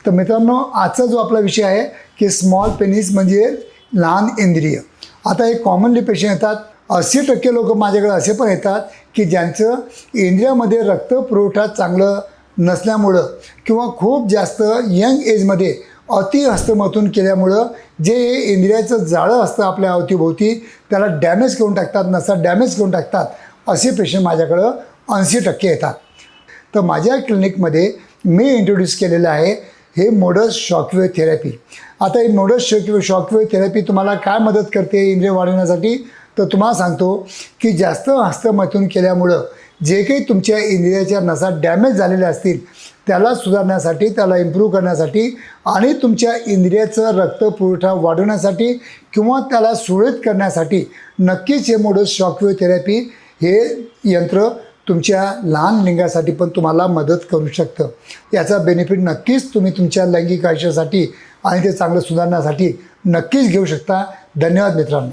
तर मित्रांनो, आजचा जो आपला विषय आहे की स्मॉल पेनिस म्हणजे लहान इंद्रिय. आता एक कॉमनली पेशंट येतात, 80% लोक माझ्याकडे असे पण येतात की ज्यांचं इंद्रियामध्ये रक्तपुरवठा चांगलं नसल्यामुळं किंवा खूप जास्त यंग एजमध्ये अतिहस्तमैथुन केल्यामुळं जे इंद्रियाचं जाळं असतं आपल्या अवतीभोवती त्याला डॅमेज करून टाकतात, नसा डॅमेज करून टाकतात. असे पेशंट माझ्याकडं 80% येतात. तर माझ्या क्लिनिकमध्ये मी इंट्रोड्यूस केलेलं आहे हे मोडस शॉकवेव्ह थेरपी. आता ही मोडस शॉकवेव्ह थेरपी तुम्हाला काय मदत करते इंद्रिय वाढवण्यासाठी, तर तुम्हाला सांगतो की जास्त हस्तमैथुन केल्यामुळं जे काही तुमच्या इंद्रियाच्या नसा डॅमेज झालेल्या असतील त्याला सुधारण्यासाठी, त्याला इम्प्रूव्ह करण्यासाठी आणि तुमच्या इंद्रियाचं रक्तपुरवठा वाढवण्यासाठी किंवा त्याला सुरळीत करण्यासाठी नक्कीच हे मोडस शॉकवेव्ह थेरपी हे यंत्र तुमच्या लहान लिंगासाठी पण तुम्हाला मदत करू शकतं. याचा बेनिफिट नक्कीच तुम्ही तुमच्या लैंगिक आयुष्यासाठी आणि ते चांगलं सुधारण्यासाठी नक्कीच घेऊ शकता. धन्यवाद मित्रांनो.